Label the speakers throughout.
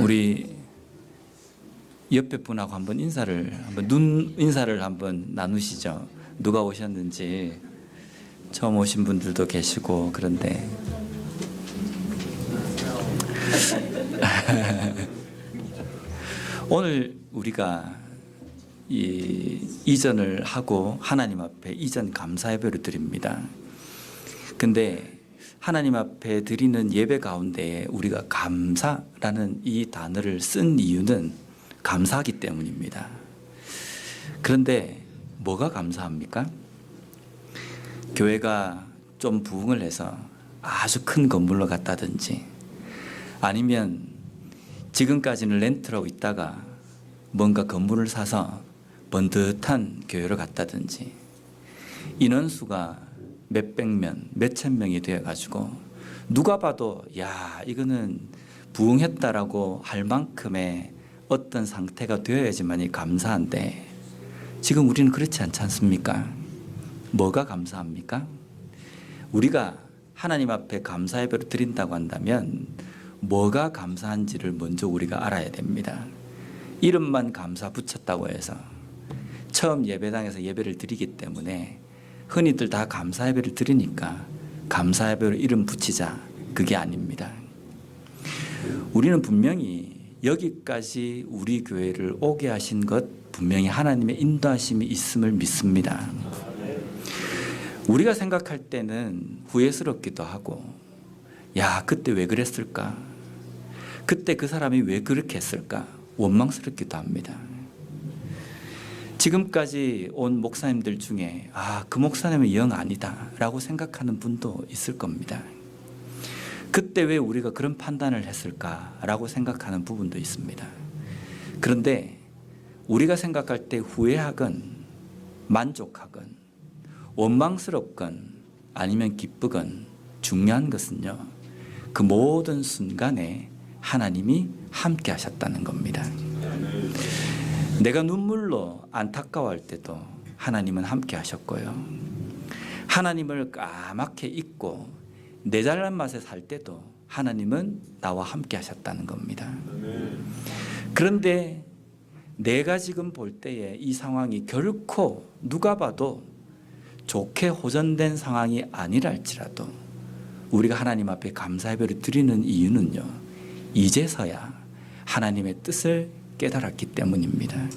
Speaker 1: 우리 옆에 분하고 한번 눈 인사를 한번 나누시죠. 누가 오셨는지. 처음 오신 분들도 계시고 그런데 오늘 우리가 이전을 하고 하나님 앞에 이전 감사 예배를 드립니다. 근데 하나님 앞에 드리는 예배 가운데 우리가 감사라는 이 단어를 쓴 이유는 감사하기 때문입니다. 그런데 뭐가 감사합니까? 교회가 좀 부흥을 해서 아주 큰 건물로 갔다든지, 아니면 지금까지는 렌트라고 있다가 뭔가 건물을 사서 번듯한 교회로 갔다든지, 인원수가 몇백 명, 몇천 명이 되어가지고 누가 봐도 야, 이거는 부흥했다라고 할 만큼의 어떤 상태가 되어야지만이 감사한데, 지금 우리는 그렇지 않지 않습니까? 뭐가 감사합니까? 우리가 하나님 앞에 감사 예배를 드린다고 한다면 뭐가 감사한지를 먼저 우리가 알아야 됩니다. 이름만 감사 붙였다고 해서 처음 예배당에서 예배를 드리기 때문에 흔히들 다 감사 예배를 드리니까 감사 예배로 이름 붙이자, 그게 아닙니다. 우리는 분명히 여기까지 우리 교회를 오게 하신 것 분명히 하나님의 인도하심이 있음을 믿습니다. 우리가 생각할 때는 후회스럽기도 하고, 야, 그때 왜 그랬을까? 그때 그 사람이 왜 그렇게 했을까? 원망스럽기도 합니다. 지금까지 온 목사님들 중에 그 목사님은 영 아니다 라고 생각하는 분도 있을 겁니다. 그때 왜 우리가 그런 판단을 했을까 라고 생각하는 부분도 있습니다. 그런데 우리가 생각할 때 후회하건 만족하건 원망스럽건 아니면 기쁘건 중요한 것은요, 그 모든 순간에 하나님이 함께 하셨다는 겁니다. 내가 눈물로 안타까워할 때도 하나님은 함께 하셨고요, 하나님을 까맣게 잊고 내 잘난 맛에 살 때도 하나님은 나와 함께 하셨다는 겁니다. 그런데 내가 지금 볼 때에 이 상황이 결코 누가 봐도 좋게 호전된 상황이 아니랄지라도 우리가 하나님 앞에 감사 예배를 드리는 이유는요, 이제서야 하나님의 뜻을 깨달았기 때문입니다.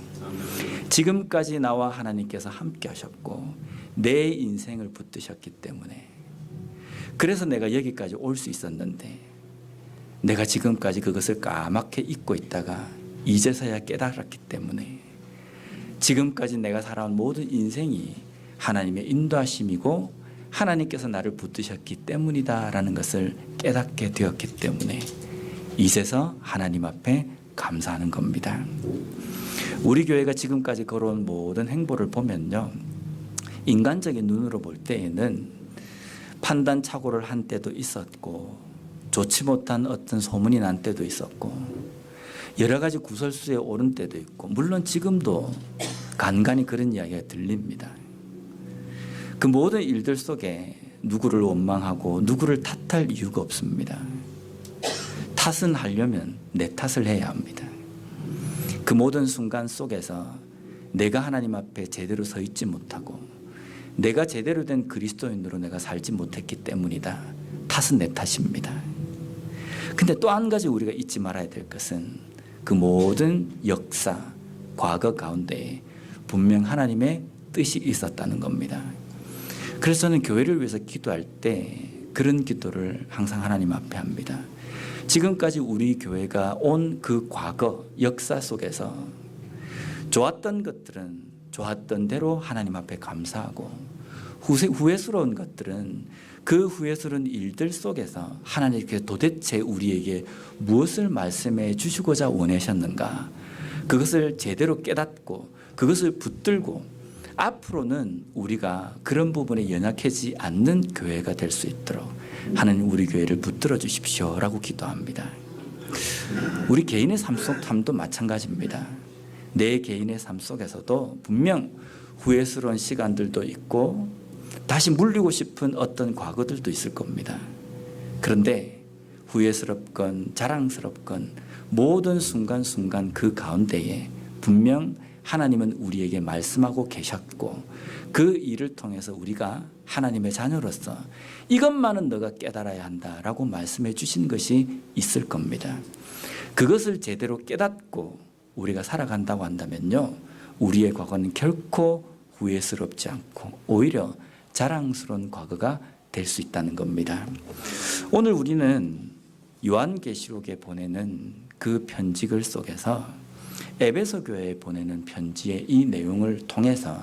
Speaker 1: 지금까지 나와 하나님께서 함께 하셨고 내 인생을 붙드셨기 때문에, 그래서 내가 여기까지 올 수 있었는데, 내가 지금까지 그것을 까맣게 잊고 있다가 이제서야 깨달았기 때문에 지금까지 내가 살아온 모든 인생이 하나님의 인도하심이고 하나님께서 나를 붙드셨기 때문이다라는 것을 깨닫게 되었기 때문에 이제서 하나님 앞에 감사하는 겁니다. 우리 교회가 지금까지 걸어온 모든 행보를 보면요, 인간적인 눈으로 볼 때에는 판단 착오를 한 때도 있었고 좋지 못한 어떤 소문이 난 때도 있었고 여러 가지 구설수에 오른 때도 있고, 물론 지금도 간간히 그런 이야기가 들립니다. 그 모든 일들 속에 누구를 원망하고 누구를 탓할 이유가 없습니다. 탓은 하려면 내 탓을 해야 합니다. 그 모든 순간 속에서 내가 하나님 앞에 제대로 서 있지 못하고 내가 제대로 된 그리스도인으로 내가 살지 못했기 때문이다. 탓은 내 탓입니다. 근데 또 한 가지 우리가 잊지 말아야 될 것은 그 모든 역사, 과거 가운데 분명 하나님의 뜻이 있었다는 겁니다. 그래서 저는 교회를 위해서 기도할 때 그런 기도를 항상 하나님 앞에 합니다. 지금까지 우리 교회가 온 그 과거 역사 속에서 좋았던 것들은 좋았던 대로 하나님 앞에 감사하고, 후회스러운 것들은 그 후회스러운 일들 속에서 하나님께서 도대체 우리에게 무엇을 말씀해 주시고자 원하셨는가, 그것을 제대로 깨닫고 그것을 붙들고 앞으로는 우리가 그런 부분에 연약하지 않는 교회가 될 수 있도록 하나님 우리 교회를 붙들어 주십시오 라고 기도합니다. 우리 개인의 삶도 마찬가지입니다. 내 개인의 삶 속에서도 분명 후회스러운 시간들도 있고 다시 물리고 싶은 어떤 과거들도 있을 겁니다. 그런데 후회스럽건 자랑스럽건 모든 순간순간 그 가운데에 분명 하나님은 우리에게 말씀하고 계셨고 그 일을 통해서 우리가 하나님의 자녀로서 이것만은 너가 깨달아야 한다라고 말씀해 주신 것이 있을 겁니다. 그것을 제대로 깨닫고 우리가 살아간다고 한다면요, 우리의 과거는 결코 후회스럽지 않고 오히려 자랑스러운 과거가 될 수 있다는 겁니다. 오늘 우리는 요한계시록에 보내는 그 편지글 속에서 에베소 교회에 보내는 편지의 이 내용을 통해서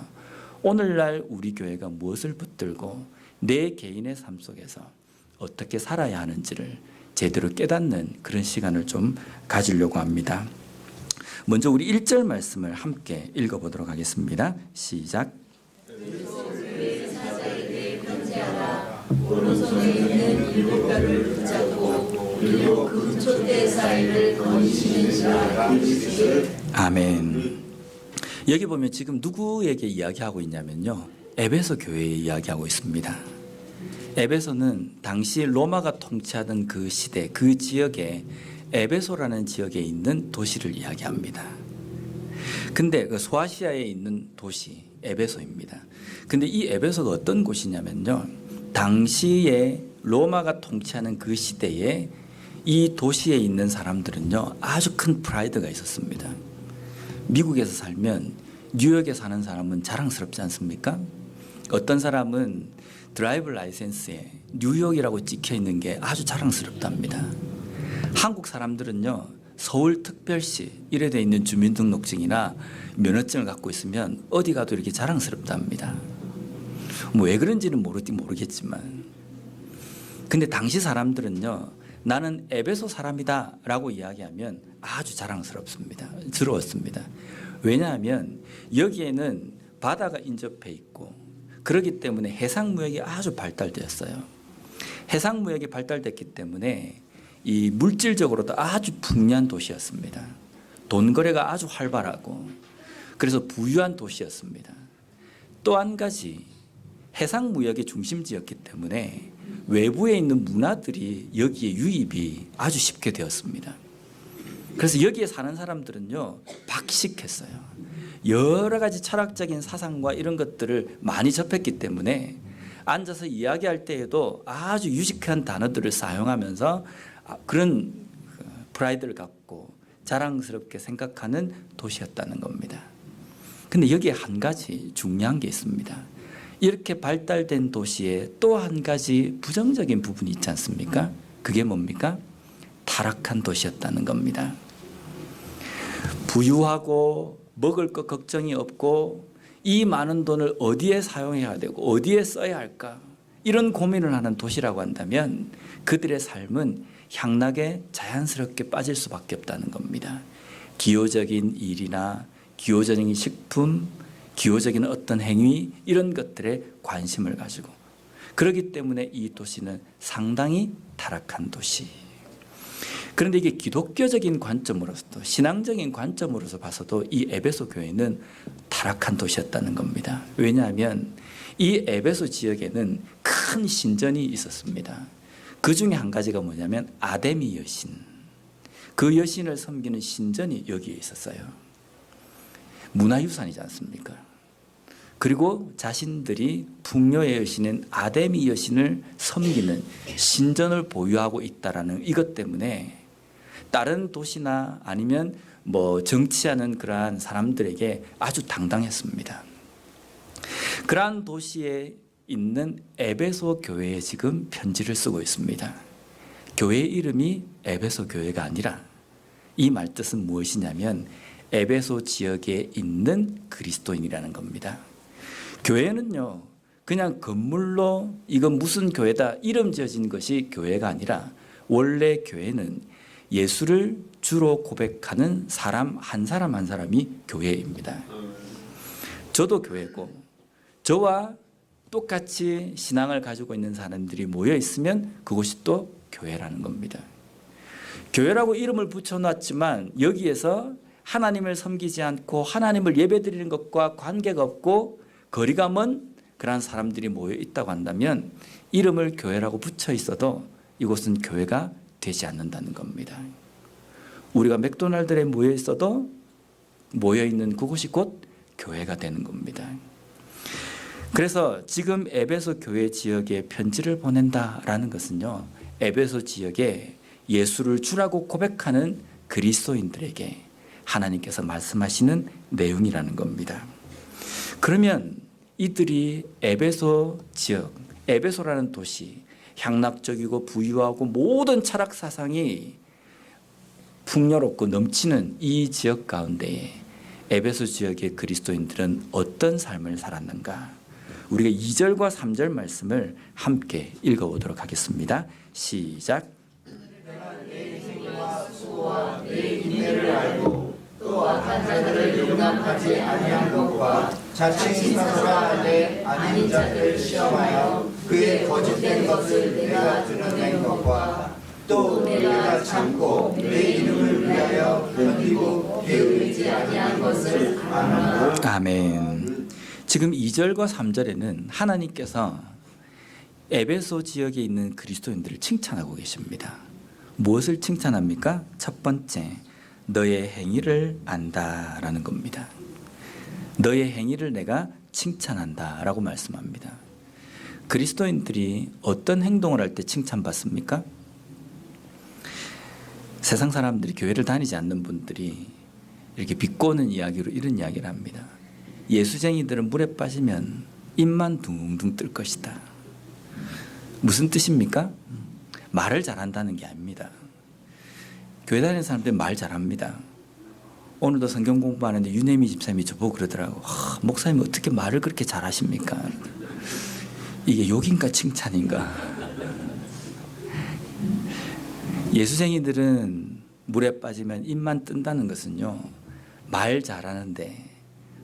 Speaker 1: 오늘날 우리 교회가 무엇을 붙들고 내 개인의 삶 속에서 어떻게 살아야 하는지를 제대로 깨닫는 그런 시간을 좀 가지려고 합니다. 먼저 우리 1절 말씀을 함께 읽어보도록 하겠습니다. 시작.
Speaker 2: 오른손에 있는 7별을 붙잡고 그리고 그 촛대 사이를 거니시는 자가 이르시되
Speaker 1: 아멘. 여기 보면 지금 누구에게 이야기하고 있냐면요, 에베소 교회에 이야기하고 있습니다. 에베소는 당시 로마가 통치하던 그 시대, 그 지역에 에베소라는 지역에 있는 도시를 이야기합니다. 근데 그 소아시아에 있는 도시 에베소입니다. 근데 이 에베소가 어떤 곳이냐면요, 당시에 로마가 통치하는 그 시대에 이 도시에 있는 사람들은요, 아주 큰 프라이드가 있었습니다. 미국에서 살면 뉴욕에 사는 사람은 자랑스럽지 않습니까? 어떤 사람은 드라이브 라이센스에 뉴욕이라고 찍혀 있는 게 아주 자랑스럽답니다. 한국 사람들은요, 서울특별시 이래 돼 있는 주민등록증이나 면허증을 갖고 있으면 어디 가도 이렇게 자랑스럽답니다. 뭐 왜 그런지는 모르겠지만, 근데 당시 사람들은요, 나는 에베소 사람이다 라고 이야기하면 아주 자랑스럽습니다. 즐거웠습니다. 왜냐하면 여기에는 바다가 인접해 있고 그렇기 때문에 해상무역이 아주 발달되었어요. 해상무역이 발달됐기 때문에 이 물질적으로도 아주 풍요한 도시였습니다. 돈 거래가 아주 활발하고 그래서 부유한 도시였습니다. 또 한 가지, 해상무역의 중심지였기 때문에 외부에 있는 문화들이 여기에 유입이 아주 쉽게 되었습니다. 그래서 여기에 사는 사람들은요, 박식했어요. 여러 가지 철학적인 사상과 이런 것들을 많이 접했기 때문에 앉아서 이야기할 때에도 아주 유식한 단어들을 사용하면서 그런 프라이드를 갖고 자랑스럽게 생각하는 도시였다는 겁니다. 근데 여기에 한 가지 중요한 게 있습니다. 이렇게 발달된 도시에 또 한 가지 부정적인 부분이 있지 않습니까? 그게 뭡니까? 타락한 도시였다는 겁니다. 부유하고 먹을 것 걱정이 없고 이 많은 돈을 어디에 사용해야 되고 어디에 써야 할까, 이런 고민을 하는 도시라고 한다면 그들의 삶은 향락에 자연스럽게 빠질 수밖에 없다는 겁니다. 기호적인 일이나 기호적인 식품, 기호적인 어떤 행위, 이런 것들에 관심을 가지고, 그렇기 때문에 이 도시는 상당히 타락한 도시. 그런데 이게 기독교적인 관점으로서도, 신앙적인 관점으로서 봐서도 이 에베소 교회는 타락한 도시였다는 겁니다. 왜냐하면 이 에베소 지역에는 큰 신전이 있었습니다. 그 중에 한 가지가 뭐냐면 아데미 여신, 그 여신을 섬기는 신전이 여기에 있었어요. 문화유산이지 않습니까? 그리고 자신들이 풍요의 여신인 아데미 여신을 섬기는 신전을 보유하고 있다라는 이것 때문에 다른 도시나 아니면 뭐 정치하는 그러한 사람들에게 아주 당당했습니다. 그러한 도시에 있는 에베소 교회에 지금 편지를 쓰고 있습니다. 교회 이름이 에베소 교회가 아니라 이 말뜻은 무엇이냐면 에베소 지역에 있는 그리스도인이라는 겁니다. 교회는요, 그냥 건물로 이건 무슨 교회다 이름 지어진 것이 교회가 아니라 원래 교회는 예수를 주로 고백하는 사람 한 사람이 교회입니다. 저도 교회고 저와 똑같이 신앙을 가지고 있는 사람들이 모여 있으면 그곳이 또 교회라는 겁니다. 교회라고 이름을 붙여놨지만 여기에서 하나님을 섬기지 않고 하나님을 예배드리는 것과 관계가 없고 거리가 먼 그러한 사람들이 모여 있다고 한다면 이름을 교회라고 붙여 있어도 이곳은 교회가 되지 않는다는 겁니다. 우리가 맥도날드에 모여 있어도 모여 있는 그곳이 곧 교회가 되는 겁니다. 그래서 지금 에베소 교회 지역에 편지를 보낸다라는 것은요, 에베소 지역에 예수를 주라고 고백하는 그리스도인들에게 하나님께서 말씀하시는 내용이라는 겁니다. 그러면 이들이 에베소 지역, 에베소라는 도시, 향락적이고 부유하고 모든 철학 사상이 풍요롭고 넘치는 이 지역 가운데에 에베소 지역의 그리스도인들은 어떤 삶을 살았는가? 우리가 2절과 3절 말씀을 함께 읽어보도록 하겠습니다. 시작.
Speaker 2: 내 생과 수고와 내 인내를 알고 또 악한 자들을 용납하지 아니한 것과 자칭 사도라 하되 아닌 자들을 시험하여 그의 거짓된 것을 내가 드러낸 것과 또 내가 참고 내 이름을 위하여 견디고 게으르지 아니한 것을 아노라.
Speaker 1: 아멘. 지금 2절과 3절에는 하나님께서 에베소 지역에 있는 그리스도인들을 칭찬하고 계십니다. 무엇을 칭찬합니까? 첫 번째, 너의 행위를 안다라는 겁니다. 너의 행위를 내가 칭찬한다라고 말씀합니다. 그리스도인들이 어떤 행동을 할 때 칭찬받습니까? 세상 사람들이, 교회를 다니지 않는 분들이 이렇게 비꼬는 이야기로 이런 이야기를 합니다. 예수쟁이들은 물에 빠지면 입만 둥둥 뜰 것이다. 무슨 뜻입니까? 말을 잘한다는 게 아닙니다. 교회 다니는 사람들이 말 잘합니다. 오늘도 성경 공부하는데 유네미 집사님이 저보고 그러더라고. 목사님 어떻게 말을 그렇게 잘하십니까? 이게 욕인가 칭찬인가? 예수쟁이들은 물에 빠지면 입만 뜬다는 것은요, 말 잘하는데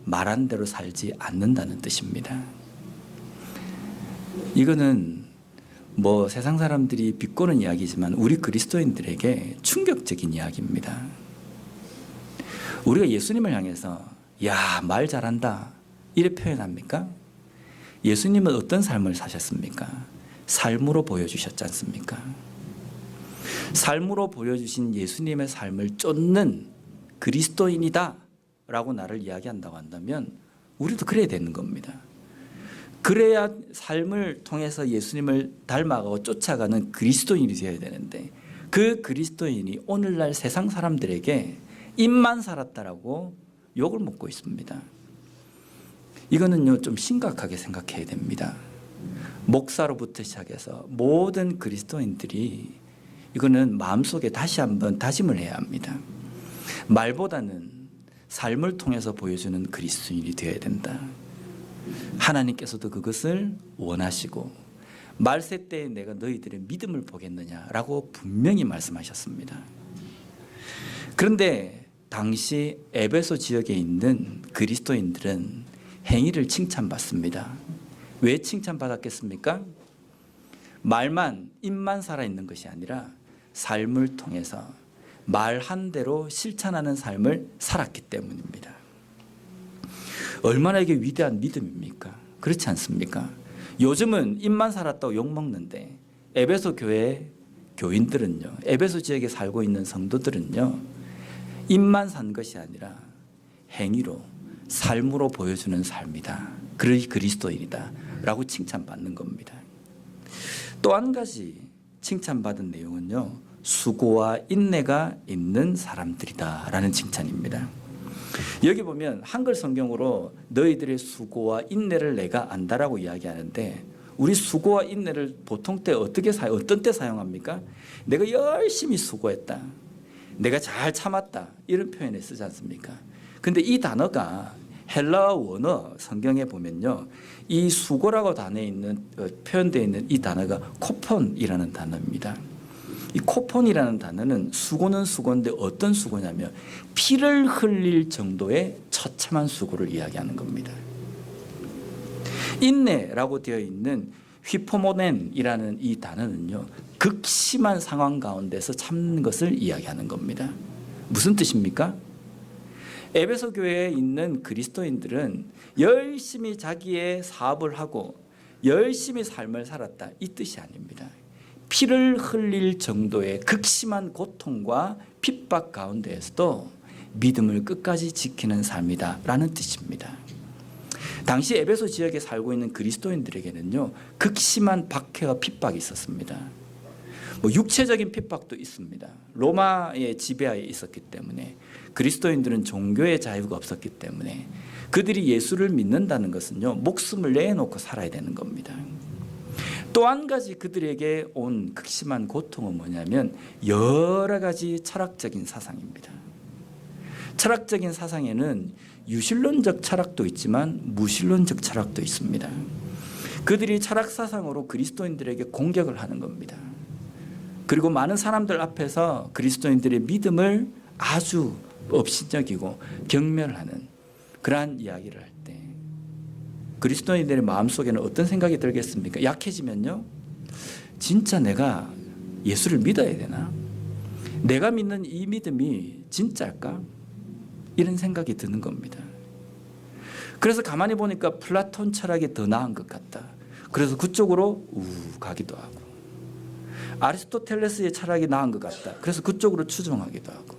Speaker 1: 말한 대로 살지 않는다는 뜻입니다. 이거는 뭐 세상 사람들이 비꼬는 이야기지만 우리 그리스도인들에게 충격적인 이야기입니다. 우리가 예수님을 향해서 야, 말 잘한다 이렇게 표현합니까? 예수님은 어떤 삶을 사셨습니까? 삶으로 보여주셨지 않습니까? 삶으로 보여주신 예수님의 삶을 쫓는 그리스도인이다 라고 나를 이야기한다고 한다면 우리도 그래야 되는 겁니다. 그래야 삶을 통해서 예수님을 닮아가고 쫓아가는 그리스도인이 되어야 되는데, 그 그리스도인이 오늘날 세상 사람들에게 입만 살았다라고 욕을 먹고 있습니다. 이거는요, 좀 심각하게 생각해야 됩니다. 목사로부터 시작해서 모든 그리스도인들이 이거는 마음속에 다시 한번 다짐을 해야 합니다. 말보다는 삶을 통해서 보여주는 그리스도인이 되어야 된다. 하나님께서도 그것을 원하시고 말세 때에 내가 너희들의 믿음을 보겠느냐라고 분명히 말씀하셨습니다. 그런데 당시 에베소 지역에 있는 그리스도인들은 행위를 칭찬받습니다. 왜 칭찬받았겠습니까? 말만, 입만 살아있는 것이 아니라 삶을 통해서 말한 대로 실천하는 삶을 살았기 때문입니다. 얼마나 이게 위대한 믿음입니까? 그렇지 않습니까? 요즘은 입만 살았다고 욕먹는데 에베소 교회 교인들은요, 에베소 지역에 살고 있는 성도들은요, 입만 산 것이 아니라 행위로, 삶으로 보여주는 삶이다. 그러니 그리스도인이다 라고 칭찬받는 겁니다. 또 한 가지 칭찬받은 내용은요, 수고와 인내가 있는 사람들이다 라는 칭찬입니다. 여기 보면 한글 성경으로 너희들의 수고와 인내를 내가 안다라고 이야기하는데, 우리 수고와 인내를 보통 때 어떤 때 사용합니까? 내가 열심히 수고했다, 내가 잘 참았다, 이런 표현을 쓰지 않습니까? 근데 이 단어가 헬라어 원어 성경에 보면요, 이 수고라고 단어에 있는 표현되어 있는 이 단어가 코폰이라는 단어입니다. 이 코폰이라는 단어는 수고는 수고인데 어떤 수고냐면 피를 흘릴 정도의 처참한 수고를 이야기하는 겁니다. 인내라고 되어 있는 휘포모넨이라는 이 단어는요, 극심한 상황 가운데서 참는 것을 이야기하는 겁니다. 무슨 뜻입니까? 에베소 교회에 있는 그리스도인들은 열심히 자기의 사업을 하고 열심히 삶을 살았다, 이 뜻이 아닙니다. 피를 흘릴 정도의 극심한 고통과 핍박 가운데에서도 믿음을 끝까지 지키는 삶이다라는 뜻입니다. 당시 에베소 지역에 살고 있는 그리스도인들에게는요, 극심한 박해와 핍박이 있었습니다. 육체적인 핍박도 있습니다. 로마의 지배하에 있었기 때문에, 그리스도인들은 종교의 자유가 없었기 때문에 그들이 예수를 믿는다는 것은요, 목숨을 내놓고 살아야 되는 겁니다. 또 한 가지 그들에게 온 극심한 고통은 뭐냐면 여러 가지 철학적인 사상입니다. 철학적인 사상에는 유실론적 철학도 있지만 무실론적 철학도 있습니다. 그들이 철학 사상으로 그리스도인들에게 공격을 하는 겁니다. 그리고 많은 사람들 앞에서 그리스도인들의 믿음을 아주 업신여기고 경멸하는 그러한 이야기를 할 때 그리스도인들의 마음속에는 어떤 생각이 들겠습니까? 약해지면요, 진짜 내가 예수를 믿어야 되나? 내가 믿는 이 믿음이 진짜일까? 이런 생각이 드는 겁니다. 그래서 가만히 보니까 플라톤 철학이 더 나은 것 같다. 그래서 그쪽으로 가기도 하고, 아리스토텔레스의 철학이 나은 것 같다. 그래서 그쪽으로 추종하기도 하고,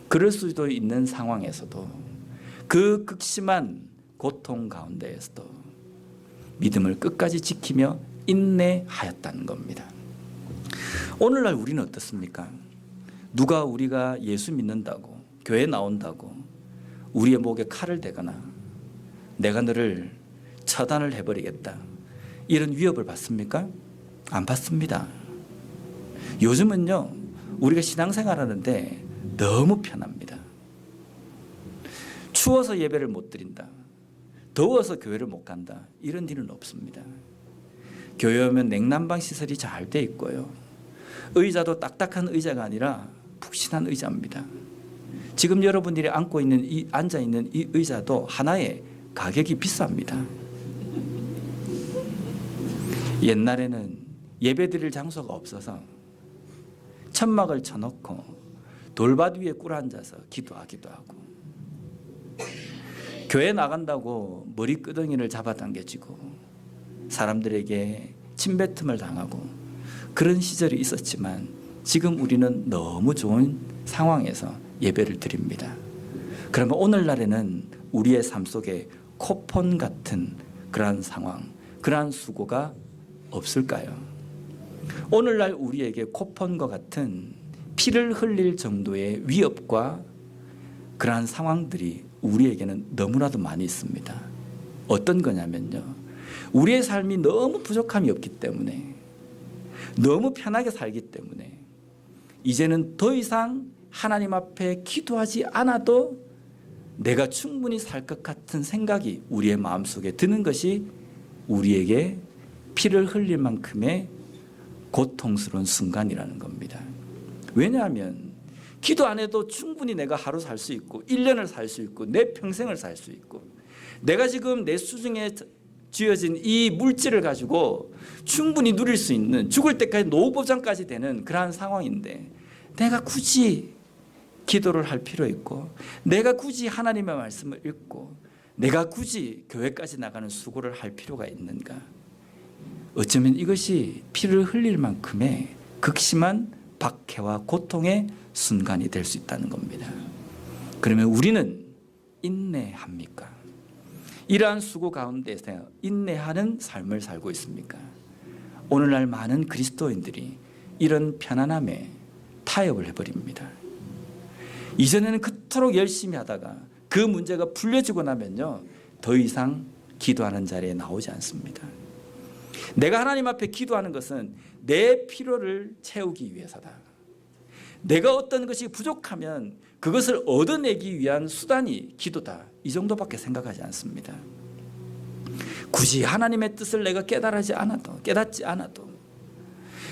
Speaker 1: 그럴 수도 있는 상황에서도 그 극심한 고통 가운데에서도 믿음을 끝까지 지키며 인내하였다는 겁니다. 오늘날 우리는 어떻습니까? 누가 우리가 예수 믿는다고, 교회 나온다고 우리의 목에 칼을 대거나 내가 너를 처단을 해버리겠다, 이런 위협을 받습니까? 안 받습니다. 요즘은요, 우리가 신앙생활하는데 너무 편합니다. 추워서 예배를 못 드린다, 더워서 교회를 못 간다, 이런 일은 없습니다. 교회 오면 냉난방 시설이 잘 돼 있고요, 의자도 딱딱한 의자가 아니라 푹신한 의자입니다. 지금 여러분들이 앉아 있는 이 의자도 하나에 가격이 비쌉니다. 옛날에는 예배드릴 장소가 없어서 천막을 쳐놓고 돌밭 위에 꿇어앉아서 기도하기도 하고, 교회 나간다고 머리끄덩이를 잡아당겨지고 사람들에게 침뱉음을 당하고 그런 시절이 있었지만, 지금 우리는 너무 좋은 상황에서 예배를 드립니다. 그러면 오늘날에는 우리의 삶 속에 코폰 같은 그러한 상황, 그러한 수고가 없을까요? 오늘날 우리에게 코폰과 같은 피를 흘릴 정도의 위협과 그러한 상황들이 우리에게는 너무나도 많이 있습니다. 어떤 거냐면요, 우리의 삶이 너무 부족함이 없기 때문에, 너무 편하게 살기 때문에 이제는 더 이상 하나님 앞에 기도하지 않아도 내가 충분히 살 것 같은 생각이 우리의 마음속에 드는 것이 우리에게 피를 흘릴 만큼의 고통스러운 순간이라는 겁니다. 왜냐하면 기도 안 해도 충분히 내가 하루 살 수 있고 1년을 살 수 있고 내 평생을 살 수 있고, 내가 지금 내 수중에 쥐어진 이 물질을 가지고 충분히 누릴 수 있는, 죽을 때까지 노후보장까지 되는 그러한 상황인데, 내가 굳이 기도를 할 필요 있고, 내가 굳이 하나님의 말씀을 읽고, 내가 굳이 교회까지 나가는 수고를 할 필요가 있는가? 어쩌면 이것이 피를 흘릴 만큼의 극심한 박해와 고통의 순간이 될 수 있다는 겁니다. 그러면 우리는 인내합니까? 이러한 수고 가운데서 인내하는 삶을 살고 있습니까? 오늘날 많은 그리스도인들이 이런 편안함에 타협을 해버립니다. 이전에는 그토록 열심히 하다가 그 문제가 풀려지고 나면요, 더 이상 기도하는 자리에 나오지 않습니다. 내가 하나님 앞에 기도하는 것은 내 필요를 채우기 위해서다. 내가 어떤 것이 부족하면 그것을 얻어내기 위한 수단이 기도다, 이 정도밖에 생각하지 않습니다. 굳이 하나님의 뜻을 내가 깨닫지 않아도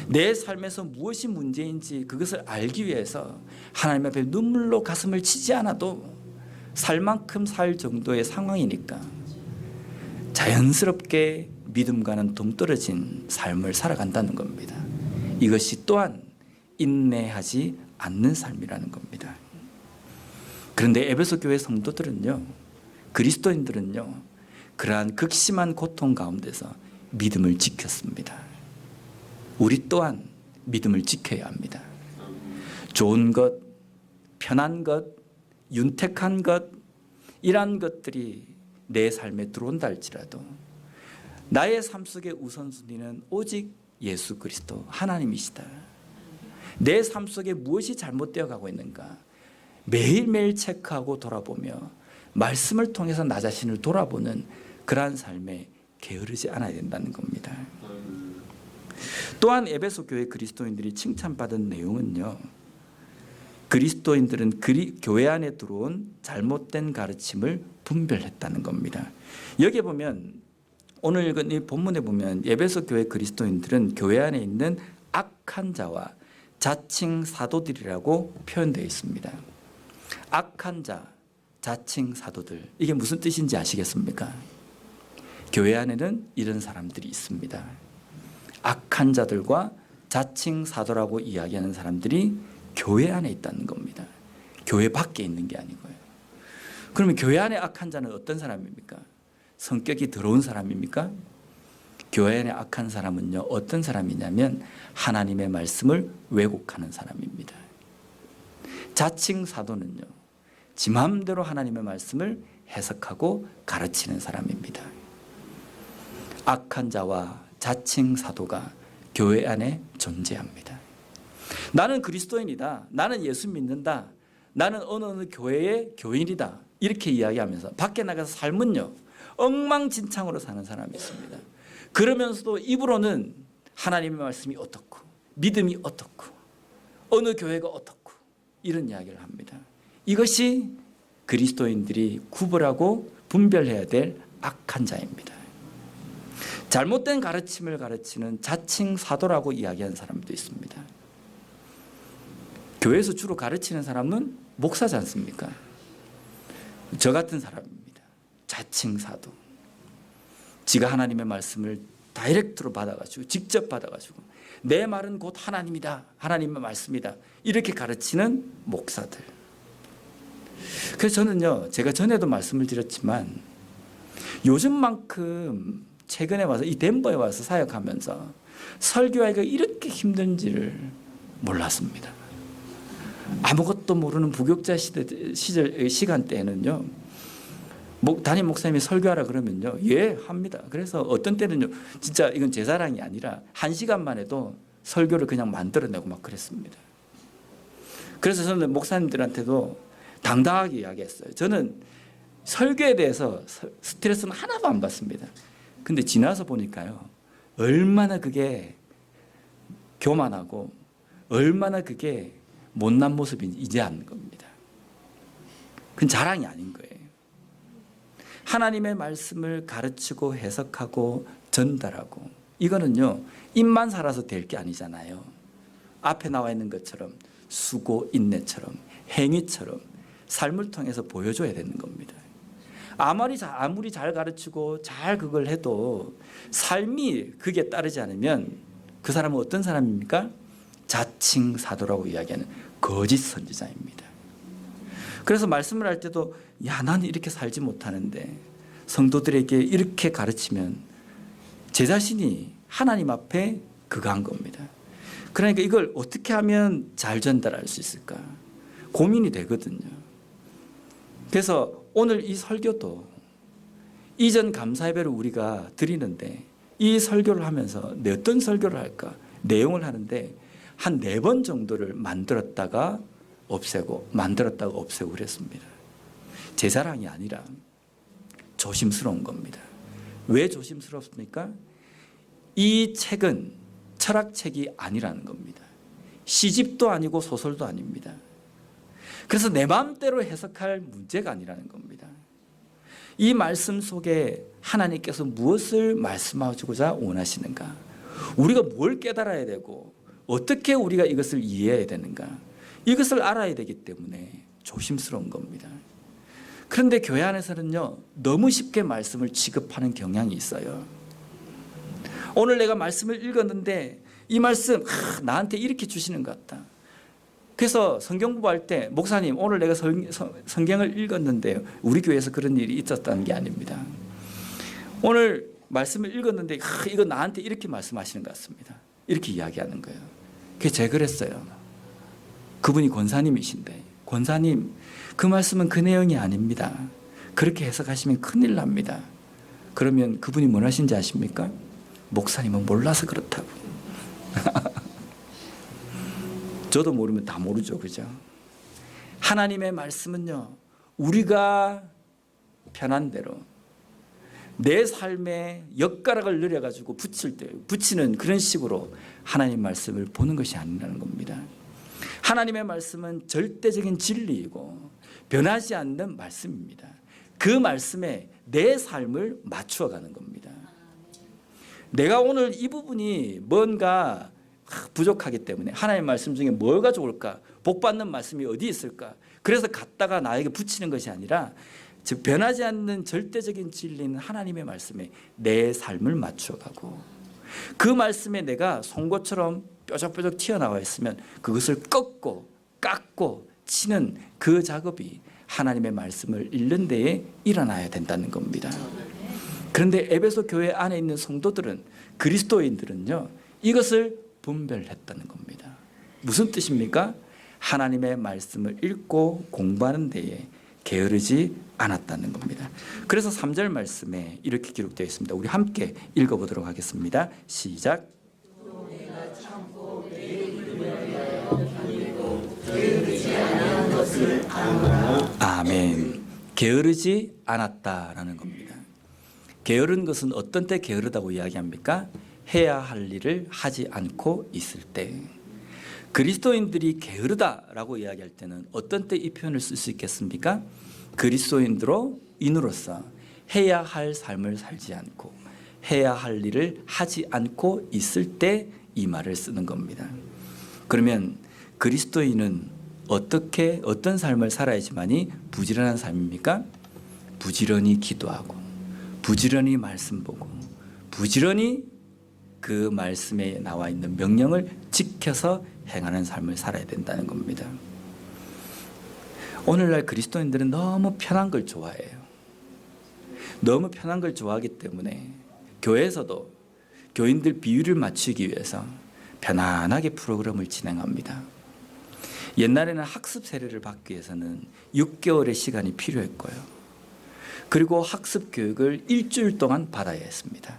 Speaker 1: 내 삶에서 무엇이 문제인지 그것을 알기 위해서 하나님 앞에 눈물로 가슴을 치지 않아도 살 만큼 살 정도의 상황이니까 자연스럽게 믿음과는 동떨어진 삶을 살아간다는 겁니다. 이것이 또한 인내하지 않는 삶이라는 겁니다. 그런데 에베소 교회 성도들은요, 그리스도인들은요, 그러한 극심한 고통 가운데서 믿음을 지켰습니다. 우리 또한 믿음을 지켜야 합니다. 좋은 것, 편한 것, 윤택한 것, 이러한 것들이 내 삶에 들어온다 할지라도 나의 삶 속의 우선순위는 오직 예수 그리스도 하나님이시다. 내 삶 속에 무엇이 잘못되어 가고 있는가 매일매일 체크하고 돌아보며 말씀을 통해서 나 자신을 돌아보는 그러한 삶에 게으르지 않아야 된다는 겁니다. 또한 에베소 교회 그리스도인들이 칭찬받은 내용은요, 그리스도인들은 교회 안에 들어온 잘못된 가르침을 분별했다는 겁니다. 여기에 보면 오늘 읽은 이 본문에 보면 에베소 교회 그리스도인들은 교회 안에 있는 악한 자와 자칭 사도들이라고 표현되어 있습니다. 악한 자, 자칭 사도들, 이게 무슨 뜻인지 아시겠습니까? 교회 안에는 이런 사람들이 있습니다. 악한 자들과 자칭 사도라고 이야기하는 사람들이 교회 안에 있다는 겁니다. 교회 밖에 있는 게 아니고요. 그러면 교회 안에 악한 자는 어떤 사람입니까? 성격이 더러운 사람입니까? 교회 안에 악한 사람은요, 어떤 사람이냐면 하나님의 말씀을 왜곡하는 사람입니다. 자칭 사도는요, 지 마음대로 하나님의 말씀을 해석하고 가르치는 사람입니다. 악한 자와 자칭 사도가 교회 안에 존재합니다. 나는 그리스도인이다. 나는 예수 믿는다. 나는 어느 교회의 교인이다. 이렇게 이야기하면서 밖에 나가서 삶은요, 엉망진창으로 사는 사람이 있습니다. 그러면서도 입으로는 하나님의 말씀이 어떻고 믿음이 어떻고 어느 교회가 어떻고 이런 이야기를 합니다. 이것이 그리스도인들이 구별하고 분별해야 될 악한 자입니다. 잘못된 가르침을 가르치는 자칭 사도라고 이야기하는 사람도 있습니다. 교회에서 주로 가르치는 사람은 목사지 않습니까? 저 같은 사람입니다. 자칭 사도. 지가 하나님의 말씀을 다이렉트로 받아가지고 직접 받아가지고 내 말은 곧 하나님이다. 하나님의 말씀이다. 이렇게 가르치는 목사들. 그래서 저는요, 제가 전에도 말씀을 드렸지만 요즘만큼 최근에 와서 이 덴버에 와서 사역하면서 설교하기가 이렇게 힘든지를 몰랐습니다. 아무것도 모르는 부교자 시간대에는요, 담임 목사님이 설교하라 그러면요, 예, 합니다. 그래서 어떤 때는요, 진짜 이건 제 자랑이 아니라 1시간만 해도 설교를 그냥 만들어내고 막 그랬습니다. 그래서 저는 목사님들한테도 당당하게 이야기했어요. 저는 설교에 대해서 스트레스는 하나도 안 받습니다. 근데 지나서 보니까요, 얼마나 그게 교만하고 얼마나 그게 못난 모습인지 이제 아는 겁니다. 그건 자랑이 아닌 거예요. 하나님의 말씀을 가르치고 해석하고 전달하고, 이거는요, 입만 살아서 될 게 아니잖아요. 앞에 나와 있는 것처럼 수고, 인내처럼, 행위처럼 삶을 통해서 보여줘야 되는 겁니다. 아무리 잘 가르치고 잘 그걸 해도 삶이 그게 따르지 않으면 그 사람은 어떤 사람입니까? 자칭 사도라고 이야기하는 거짓 선지자입니다. 그래서 말씀을 할 때도, 야, 나는 이렇게 살지 못하는데 성도들에게 이렇게 가르치면 제 자신이 하나님 앞에 그거한 겁니다. 그러니까 이걸 어떻게 하면 잘 전달할 수 있을까 고민이 되거든요. 그래서 오늘 이 설교도 이전 감사 예배를 우리가 드리는데 이 설교를 하면서 어떤 설교를 할까 내용을 하는데 한 4번 정도를 만들었다가 없애고 그랬습니다. 제 자랑이 아니라 조심스러운 겁니다. 왜 조심스럽습니까? 이 책은 철학책이 아니라는 겁니다. 시집도 아니고 소설도 아닙니다. 그래서 내 마음대로 해석할 문제가 아니라는 겁니다. 이 말씀 속에 하나님께서 무엇을 말씀하시고자 원하시는가, 우리가 뭘 깨달아야 되고 어떻게 우리가 이것을 이해해야 되는가, 이것을 알아야 되기 때문에 조심스러운 겁니다. 그런데 교회 안에서는요, 너무 쉽게 말씀을 취급하는 경향이 있어요. 오늘 내가 말씀을 읽었는데 이 말씀 나한테 이렇게 주시는 것 같다. 그래서 성경 공부할 때, 목사님 오늘 내가 성경을 읽었는데 우리 교회에서 그런 일이 있었다는 게 아닙니다. 오늘 말씀을 읽었는데 이거 나한테 이렇게 말씀하시는 것 같습니다. 이렇게 이야기하는 거예요. 그게 제가 그랬어요. 그분이 권사님이신데, 권사님, 그 말씀은 그 내용이 아닙니다. 그렇게 해석하시면 큰일 납니다. 그러면 그분이 뭘 하신지 아십니까? 목사님은 몰라서 그렇다고. 저도 모르면 다 모르죠, 그죠? 하나님의 말씀은요, 우리가 편한 대로 내 삶에 엿가락을 늘여가지고 붙이는 그런 식으로 하나님 말씀을 보는 것이 아니라는 겁니다. 하나님의 말씀은 절대적인 진리이고 변하지 않는 말씀입니다. 그 말씀에 내 삶을 맞추어가는 겁니다. 내가 오늘 이 부분이 뭔가 부족하기 때문에 하나님의 말씀 중에 뭐가 좋을까? 복받는 말씀이 어디 있을까? 그래서 갖다가 나에게 붙이는 것이 아니라 즉 변하지 않는 절대적인 진리는 하나님의 말씀에 내 삶을 맞추어가고 그 말씀에 내가 송곳처럼 뾰족뾰족 튀어나와 있으면 그것을 꺾고 깎고 치는 그 작업이 하나님의 말씀을 읽는 데에 일어나야 된다는 겁니다. 그런데 에베소 교회 안에 있는 성도들은, 그리스도인들은요, 이것을 분별했다는 겁니다. 무슨 뜻입니까? 하나님의 말씀을 읽고 공부하는 데에 게으르지 않았다는 겁니다. 그래서 3절 말씀에 이렇게 기록되어 있습니다. 우리 함께 읽어보도록 하겠습니다. 시작. 아멘. 게으르지 않았다라는 겁니다. 게으른 것은 어떤 때 게으르다고 이야기합니까? 해야 할 일을 하지 않고 있을 때. 그리스도인들이 게으르다라고 이야기할 때는 어떤 때 이 표현을 쓸 수 있겠습니까? 그리스도인으로서 해야 할 삶을 살지 않고 해야 할 일을 하지 않고 있을 때 이 말을 쓰는 겁니다. 그러면 그리스도인은 어떤 삶을 살아야지만이 부지런한 삶입니까? 부지런히 기도하고 부지런히 말씀 보고 부지런히 그 말씀에 나와 있는 명령을 지켜서 행하는 삶을 살아야 된다는 겁니다. 오늘날 그리스도인들은 너무 편한 걸 좋아해요. 너무 편한 걸 좋아하기 때문에 교회에서도 교인들 비율을 맞추기 위해서 편안하게 프로그램을 진행합니다. 옛날에는 학습 세례를 받기 위해서는 6개월의 시간이 필요했고요. 그리고 학습 교육을 일주일 동안 받아야 했습니다.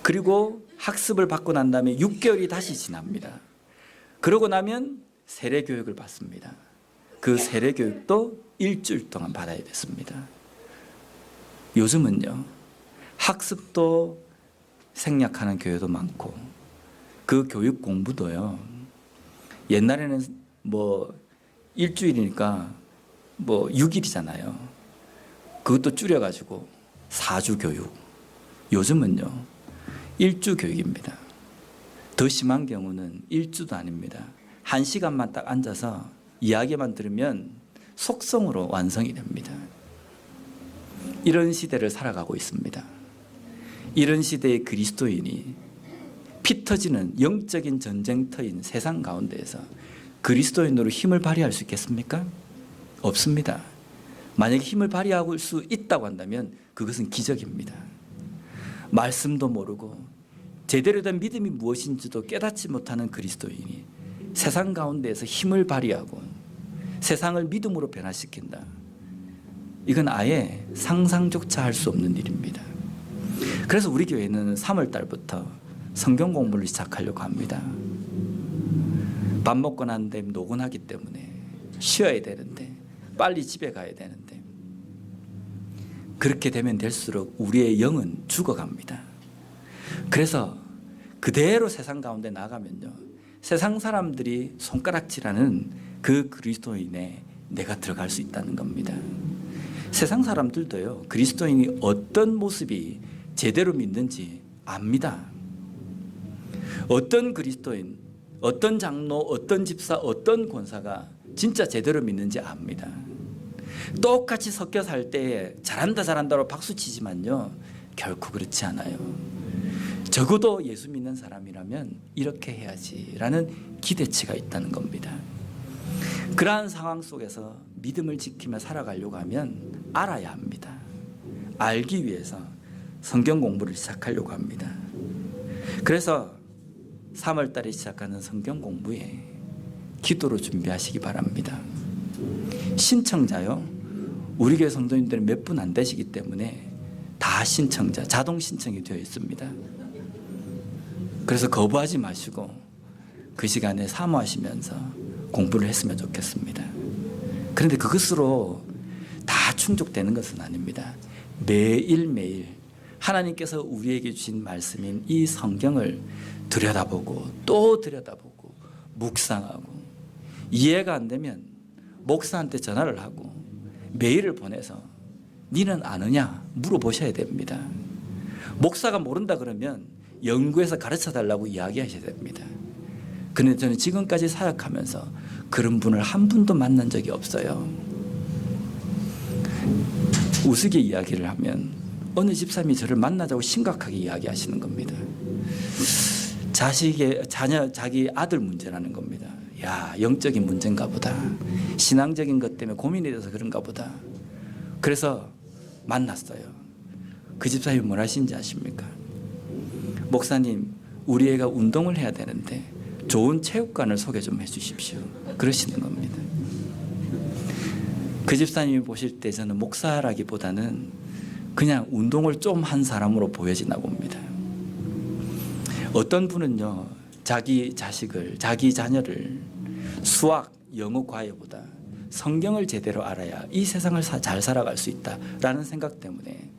Speaker 1: 그리고 학습을 받고 난 다음에 6개월이 다시 지납니다. 그러고 나면 세례 교육을 받습니다. 그 세례 교육도 일주일 동안 받아야 됐습니다. 요즘은요, 학습도 생략하는 교회도 많고 그 교육 공부도요, 옛날에는 일주일이니까 6일이잖아요. 그것도 줄여가지고 4주 교육. 요즘은요, 1주 교육입니다. 더 심한 경우는 1주도 아닙니다. 1시간만 딱 앉아서 이야기만 들으면 속성으로 완성이 됩니다. 이런 시대를 살아가고 있습니다. 이런 시대의 그리스도인이 피 터지는 영적인 전쟁터인 세상 가운데에서 그리스도인으로 힘을 발휘할 수 있겠습니까? 없습니다. 만약에 힘을 발휘할 수 있다고 한다면 그것은 기적입니다. 말씀도 모르고 제대로 된 믿음이 무엇인지도 깨닫지 못하는 그리스도인이 세상 가운데에서 힘을 발휘하고 세상을 믿음으로 변화시킨다. 이건 아예 상상조차 할 수 없는 일입니다. 그래서 우리 교회는 3월 달부터 성경 공부를 시작하려고 합니다. 밥 먹고 난 다음에 노곤하기 때문에 쉬어야 되는데 빨리 집에 가야 되는데 그렇게 되면 될수록 우리의 영은 죽어갑니다. 그래서 그대로 세상 가운데 나가면요, 세상 사람들이 손가락질하는 그 그리스도인에 내가 들어갈 수 있다는 겁니다. 세상 사람들도요, 그리스도인이 어떤 모습이 제대로 믿는지 압니다. 어떤 그리스도인, 어떤 장로, 어떤 집사, 어떤 권사가 진짜 제대로 믿는지 압니다. 똑같이 섞여 살 때에 잘한다로 박수치지만요, 결코 그렇지 않아요. 적어도 예수 믿는 사람이라면 이렇게 해야지라는 기대치가 있다는 겁니다. 그러한 상황 속에서 믿음을 지키며 살아가려고 하면 알아야 합니다. 알기 위해서 성경 공부를 시작하려고 합니다. 그래서 3월 달에 시작하는 성경 공부에 기도로 준비하시기 바랍니다. 신청자요. 우리 교회 성도님들은 몇 분 안 되시기 때문에 다 신청자, 자동 신청이 되어 있습니다. 그래서 거부하지 마시고 그 시간에 사모하시면서 공부를 했으면 좋겠습니다. 그런데 그것으로 다 충족되는 것은 아닙니다. 매일매일 하나님께서 우리에게 주신 말씀인 이 성경을 들여다보고 또 들여다보고 묵상하고 이해가 안 되면 목사한테 전화를 하고 메일을 보내서 니는 아느냐 물어보셔야 됩니다. 목사가 모른다 그러면 연구해서 가르쳐달라고 이야기하셔야 됩니다. 그런데 저는 지금까지 사역하면서 그런 분을 한 분도 만난 적이 없어요. 우스개 이야기를 하면 어느 집사님이 저를 만나자고 심각하게 이야기하시는 겁니다. 자기 아들 문제라는 겁니다. 야, 영적인 문제인가 보다. 신앙적인 것 때문에 고민이 돼서 그런가 보다. 그래서 만났어요. 그 집사님이 뭘 하신지 아십니까? 목사님, 우리 애가 운동을 해야 되는데 좋은 체육관을 소개 좀 해주십시오. 그러시는 겁니다. 그 집사님이 보실 때 저는 목사라기보다는 그냥 운동을 좀 한 사람으로 보여지나 봅니다. 어떤 분은요, 자기 자식을, 자기 자녀를 수학, 영어, 과외보다 성경을 제대로 알아야 이 세상을 잘 살아갈 수 있다라는 생각 때문에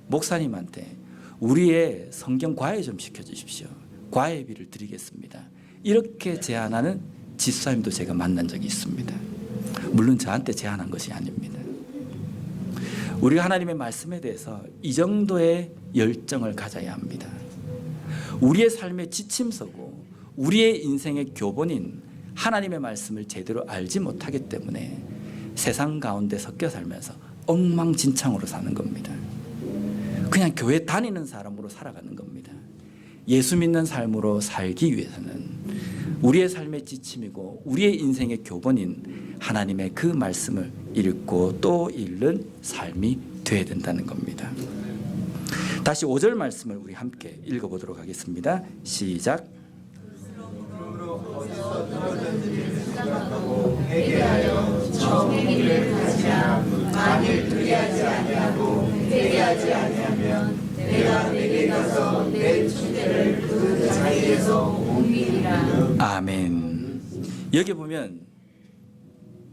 Speaker 1: 목사님한테 우리의 성경 과외 좀 시켜주십시오. 과외비를 드리겠습니다. 이렇게 제안하는 집사님도 제가 만난 적이 있습니다. 물론 저한테 제안한 것이 아닙니다. 우리가 하나님의 말씀에 대해서 이 정도의 열정을 가져야 합니다. 우리의 삶의 지침서고 우리의 인생의 교본인 하나님의 말씀을 제대로 알지 못하기 때문에 세상 가운데 섞여 살면서 엉망진창으로 사는 겁니다. 그냥 교회 다니는 사람으로 살아가는 겁니다. 예수 믿는 삶으로 살기 위해서는 우리의 삶의 지침이고 우리의 인생의 교본인 하나님의 그 말씀을 읽고 또 읽는 삶이 되어야 된다는 겁니다. 다시 5절 말씀을 우리 함께 읽어보도록 하겠습니다. 시작.
Speaker 2: 회개하여 처음 일을 하지야 만일 그리하지 아니하고 회개하지 아니하면 내가 내게 가서 내 주대를 그 자리에서 옮기리라.
Speaker 1: 아멘. 여기 보면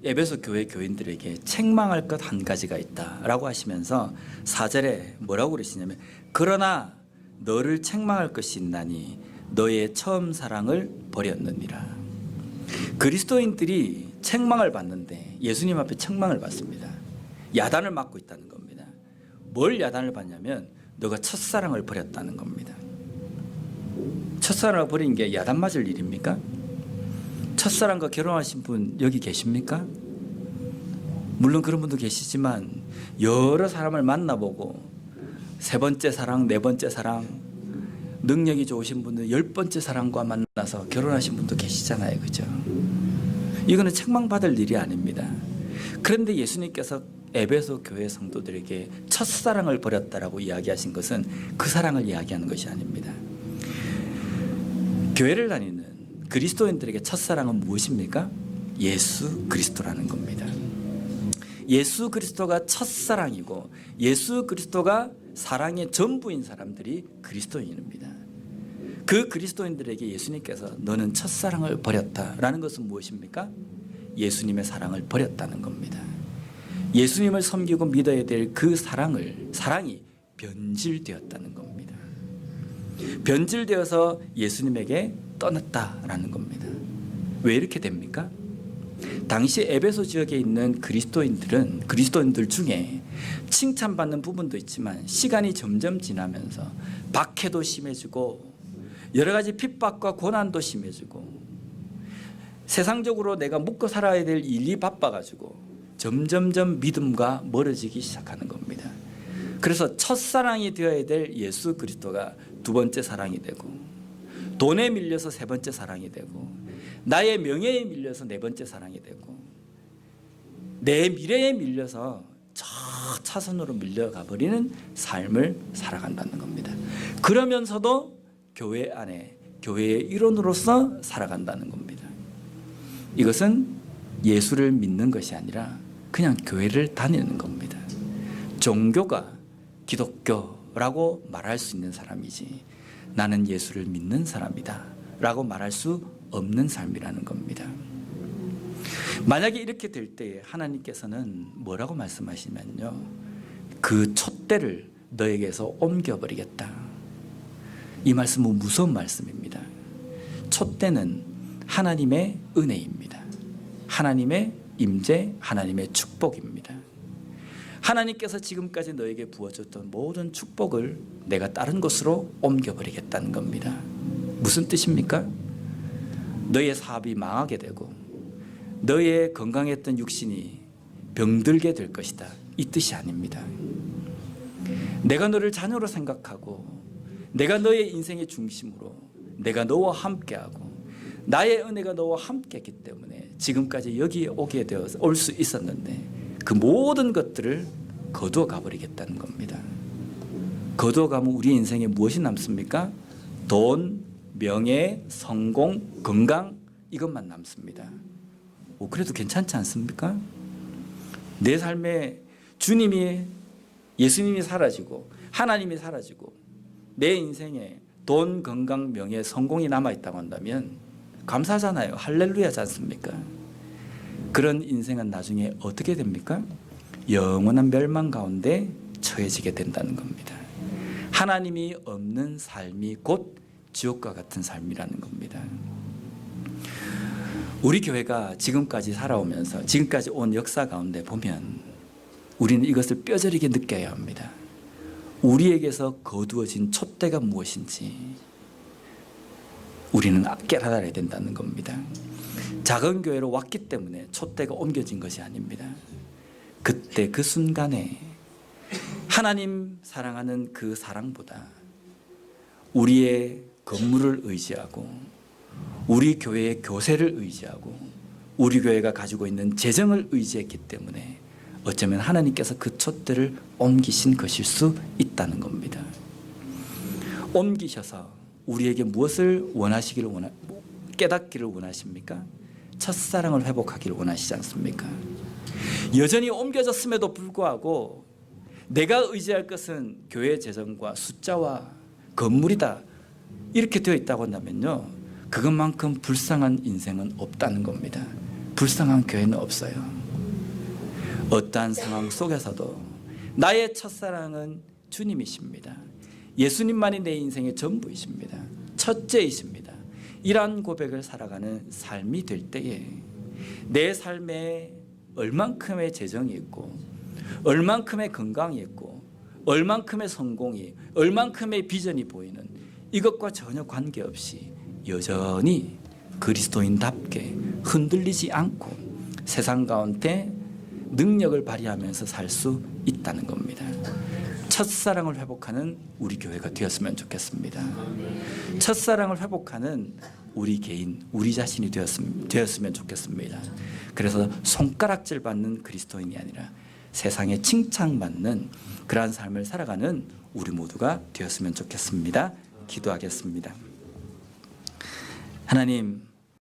Speaker 1: 에베소 교회 교인들에게 책망할 것 한 가지가 있다라고 하시면서 4절에 뭐라고 그러시냐면 그러나 너를 책망할 것이 있나니 너의 처음 사랑을 버렸느니라. 그리스도인들이 책망을 받는데 예수님 앞에 책망을 받습니다. 야단을 맞고 있다는 겁니다. 뭘 야단을 받냐면 너가 첫사랑을 버렸다는 겁니다. 첫사랑을 버린 게 야단 맞을 일입니까? 첫사랑과 결혼하신 분 여기 계십니까? 물론 그런 분도 계시지만 여러 사람을 만나보고 세 번째 사랑, 네 번째 사랑, 능력이 좋으신 분들 10번째 사랑과 만나서 결혼하신 분도 계시잖아요. 그죠? 이거는 책망받을 일이 아닙니다. 그런데 예수님께서 에베소 교회 성도들에게 첫사랑을 버렸다라고 이야기하신 것은 그 사랑을 이야기하는 것이 아닙니다. 교회를 다니는 그리스도인들에게 첫사랑은 무엇입니까? 예수 그리스도라는 겁니다. 예수 그리스도가 첫사랑이고 예수 그리스도가 사랑의 전부인 사람들이 그리스도인입니다. 그 그리스도인들에게 예수님께서 너는 첫사랑을 버렸다라는 것은 무엇입니까? 예수님의 사랑을 버렸다는 겁니다. 예수님을 섬기고 믿어야 될 그 사랑이 변질되었다는 겁니다. 변질되어서 예수님에게 떠났다라는 겁니다. 왜 이렇게 됩니까? 당시 에베소 지역에 있는 그리스도인들 중에 칭찬받는 부분도 있지만 시간이 점점 지나면서 박해도 심해지고 여러 가지 핍박과 고난도 심해지고 세상적으로 내가 묵고 살아야 될 일이 바빠가지고 점점점 믿음과 멀어지기 시작하는 겁니다. 그래서 첫사랑이 되어야 될 예수 그리스도가 두 번째 사랑이 되고 돈에 밀려서 세 번째 사랑이 되고 나의 명예에 밀려서 네 번째 사랑이 되고 내 미래에 밀려서 저 차선으로 밀려가 버리는 삶을 살아간다는 겁니다. 그러면서도 교회 안에 교회의 일원으로서 살아간다는 겁니다. 이것은 예수를 믿는 것이 아니라 그냥 교회를 다니는 겁니다. 종교가 기독교라고 말할 수 있는 사람이지 나는 예수를 믿는 사람이다 라고 말할 수 없는 삶이라는 겁니다. 만약에 이렇게 될 때에 하나님께서는 뭐라고 말씀하시면요, 그 촛대를 너에게서 옮겨버리겠다. 이 말씀은 무서운 말씀입니다. 촛대는 하나님의 은혜입니다. 하나님의 임재, 하나님의 축복입니다. 하나님께서 지금까지 너에게 부어줬던 모든 축복을 내가 다른 곳으로 옮겨버리겠다는 겁니다. 무슨 뜻입니까? 너의 사업이 망하게 되고 너의 건강했던 육신이 병들게 될 것이다, 이 뜻이 아닙니다. 내가 너를 자녀로 생각하고 내가 너의 인생의 중심으로 내가 너와 함께하고 나의 은혜가 너와 함께했기 때문에 지금까지 여기에 오게 되어서 올 수 있었는데 그 모든 것들을 거두어 가버리겠다는 겁니다. 거두어 가면 우리 인생에 무엇이 남습니까? 돈, 명예, 성공, 건강, 이것만 남습니다. 그래도 괜찮지 않습니까? 내 삶에 주님이, 예수님이 사라지고 하나님이 사라지고 내 인생에 돈, 건강, 명예, 성공이 남아있다고 한다면 감사하잖아요. 할렐루야지 않습니까? 그런 인생은 나중에 어떻게 됩니까? 영원한 멸망 가운데 처해지게 된다는 겁니다. 하나님이 없는 삶이 곧 지옥과 같은 삶이라는 겁니다. 우리 교회가 지금까지 살아오면서 지금까지 온 역사 가운데 보면 우리는 이것을 뼈저리게 느껴야 합니다. 우리에게서 거두어진 촛대가 무엇인지 우리는 깨달아야 된다는 겁니다. 작은 교회로 왔기 때문에 촛대가 옮겨진 것이 아닙니다. 그때 그 순간에 하나님 사랑하는 그 사랑보다 우리의 건물을 의지하고 우리 교회의 교세를 의지하고 우리 교회가 가지고 있는 재정을 의지했기 때문에 어쩌면 하나님께서 그 촛대를 옮기신 것일 수 있다는 겁니다. 옮기셔서 우리에게 무엇을 깨닫기를 원하십니까? 첫사랑을 회복하기를 원하시지 않습니까? 여전히 옮겨졌음에도 불구하고 내가 의지할 것은 교회 재정과 숫자와 건물이다, 이렇게 되어 있다고 한다면요, 그것만큼 불쌍한 인생은 없다는 겁니다. 불쌍한 교회는 없어요. 어떠한 상황 속에서도 나의 첫사랑은 주님이십니다. 예수님만이 내 인생의 전부이십니다. 첫째이십니다. 이러한 고백을 살아가는 삶이 될 때에 내 삶에 얼만큼의 재정이 있고 얼만큼의 건강이 있고 얼만큼의 성공이, 얼만큼의 비전이 보이는 이것과 전혀 관계없이 여전히 그리스도인답게 흔들리지 않고 세상 가운데 능력을 발휘하면서 살 수 있다는 겁니다. 첫사랑을 회복하는 우리 교회가 되었으면 좋겠습니다. 첫사랑을 회복하는 우리 개인, 우리 자신이 되었으면 좋겠습니다. 그래서 손가락질 받는 그리스도인이 아니라 세상에 칭찬받는 그러한 삶을 살아가는 우리 모두가 되었으면 좋겠습니다. 기도하겠습니다. 하나님,